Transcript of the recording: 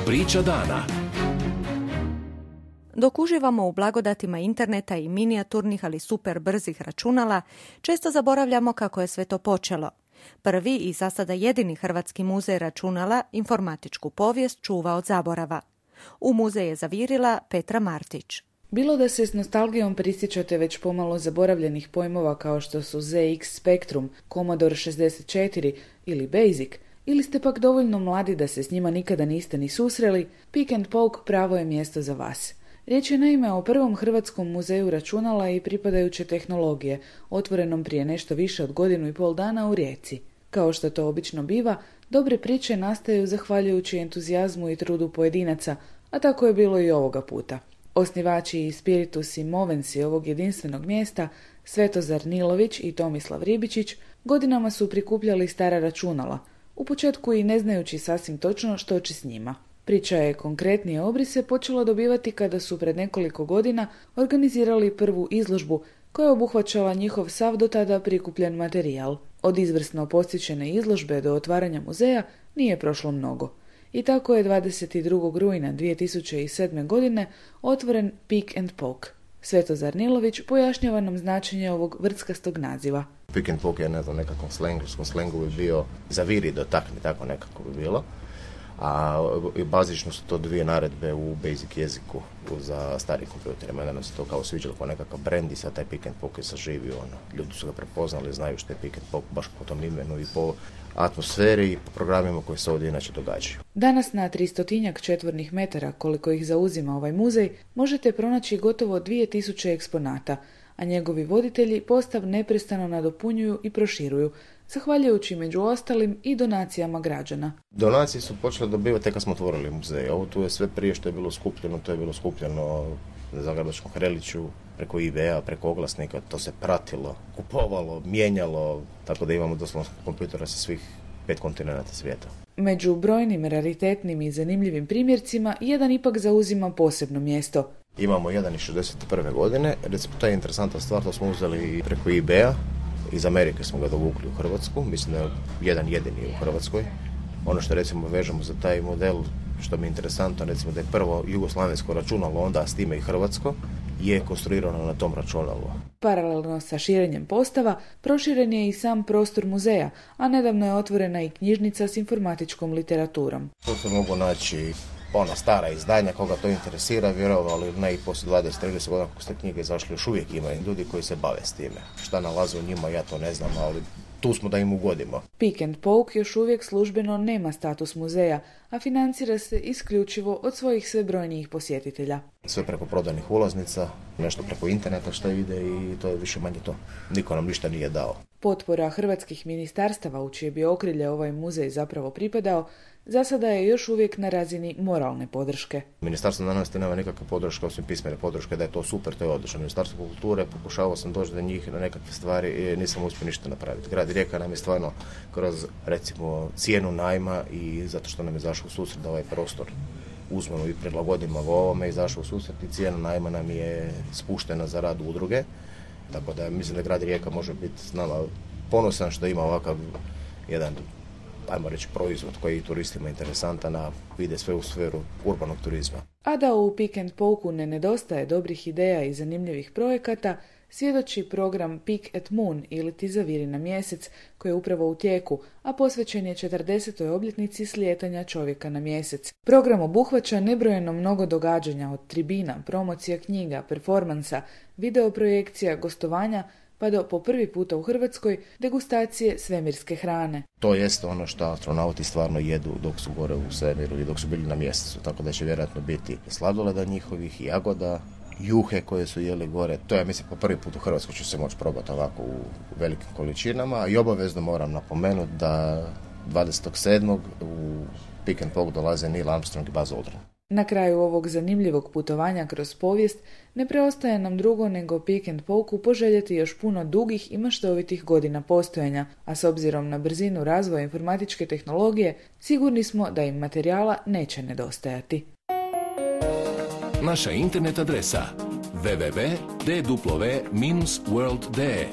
Priča dana. Dok uživamo u blagodatima interneta i minijaturnih, ali super brzih računala, često zaboravljamo kako je sve to počelo. Prvi i za sada jedini Hrvatski muzej računala informatičku povijest čuva od zaborava. U muzej je zavirila Petra Martić. Bilo da se s nostalgijom prisjećate već pomalo zaboravljenih pojmova kao što su ZX Spectrum, Commodore 64 ili Basic, ili ste pak dovoljno mladi da se s njima nikada niste ni susreli, Pick and Poke pravo je mjesto za vas. Riječ je naime o prvom Hrvatskom muzeju računala i pripadajuće tehnologije, otvorenom prije nešto više od 1,5 dana u Rijeci. Kao što to obično biva, dobre priče nastaju zahvaljujući entuzijazmu i trudu pojedinaca, a tako je bilo i ovoga puta. Osnivači i spiritus i movensi ovog jedinstvenog mjesta, Svetozar Nilović i Tomislav Ribičić, godinama su prikupljali stara računala, u početku i ne znajući sasvim točno što će s njima. Priča je konkretnije obrise počela dobivati kada su pred nekoliko godina organizirali prvu izložbu koja je obuhvaćala njihov sav do tada prikupljen materijal. Od izvrsno postičene izložbe do otvaranja muzeja nije prošlo mnogo. I tako je 22. rujna 2007. godine otvoren Pick and Poke. Svetozar Nilović pojašnjava nam značenje ovog vrckastog naziva. Pick and Poke je nekakvom slengu bi bio zaviri, dotakni, tako nekako bi bilo. A bazično su to dvije naredbe u basic jeziku za stari kompjuterima. Onda nam se to kao sviđalo kao nekakav brand i sad taj Pick and Poke je saživio. Ljudi su ga prepoznali, znaju što je Pick and Poke baš po tom imenu i po atmosferi i po programima koji se ovdje inače događaju. Danas na 300 četvornih metara, koliko ih zauzima ovaj muzej, možete pronaći gotovo 2000 eksponata, a njegovi voditelji postav neprestano nadopunjuju i proširuju, zahvaljujući među ostalim i donacijama građana. Donacije su počele dobivati kad smo otvorili muzej. Ovo tu je sve prije što je bilo skupljeno, to je bilo skupljeno na Zagrebačkom Hreliću, preko eBaya, preko oglasnika, to se pratilo, kupovalo, mijenjalo, tako da imamo doslovno kompjutera sa svih 5 kontinenta svijeta. Među brojnim raritetnim i zanimljivim primjercima, jedan ipak zauzima posebno mjesto. Imamo jedan iz 61. godine, recimo to je interesantna stvar, to smo uzeli preko eBaya, iz Amerike smo ga dovukli u Hrvatsku, mislim da je jedan jedini u Hrvatskoj. Ono što recimo vežemo za taj model, što mi je interesantno, recimo da je prvo jugoslavensko računalo, onda s time i hrvatsko, je konstruirano na tom računalu. Paralelno sa širenjem postava, proširen je i sam prostor muzeja, a nedavno je otvorena i knjižnica s informatičkom literaturom. Tu se mogu naći ona stara izdanja, koga to interesira, vjerovali ili ne, i poslije 20-30 godina kako ste knjige izašli, još uvijek imaju ljudi koji se bave s time. Šta nalaze u njima, ja to ne znam, ali tu smo da im ugodimo. Pick and Poke još uvijek službeno nema status muzeja, a financira se isključivo od svojih sve brojnijih posjetitelja. Sve preko prodajnih ulaznica, nešto preko interneta što ide i to je više manje to. Niko nam ništa nije dao. Potpora hrvatskih ministarstava u čije bi okrilje ovaj muzej zapravo pripadao, za sada je još uvijek na razini moralne podrške. Ministarstvo znanosti nema nikakve podrške, osim pismene podrške, da je to super, to je odlično. Ministarstvo kulture, pokušavao sam doći do njih na nekakve stvari i nisam uspio ništa napraviti. Grad Rijeka nam je stvarno kroz, recimo, cijenu najma i zato što nam je zašao u susret da ovaj prostor uzmemo i prilagodimo ga ovome, izašao u susret i cijena najma nam je spuštena za rad udruge. Tako da mislim da grad Rijeka može biti s nama ponosan što ima ovakav jedan, ajmo reći, proizvod koji je turistima interesantan, a vide sve u sferu urbanog turizma. A da u Pick and Poke ne nedostaje dobrih ideja i zanimljivih projekata, svjedoči program Pick at Moon ili Ti zaviri na mjesec, koji je upravo u tijeku, a posvećen je 40. obljetnici slijetanja čovjeka na mjesec. Program obuhvaća nebrojeno mnogo događanja od tribina, promocija knjiga, performansa, videoprojekcija, gostovanja, pa do po prvi puta u Hrvatskoj degustacije svemirske hrane. To jest ono što astronauti stvarno jedu dok su gore u svemiru i dok su bili na mjesecu, tako da će vjerojatno biti sladoleda njihovih, jagoda, juhe koje su jeli gore. To je, mislim, po prvi put u Hrvatskoj će se moći probati ovako u velikim količinama i obavezno moram napomenuti da 27. u Pick and Poke dolaze Neil Armstrong i Buzz Aldrin. Na kraju ovog zanimljivog putovanja kroz povijest ne preostaje nam drugo nego Pick and Poke poželjeti još puno dugih i maštovitih godina postojanja, a s obzirom na brzinu razvoja informatičke tehnologije, sigurni smo da im materijala neće nedostajati. Naša internet adresa www.dw-world.de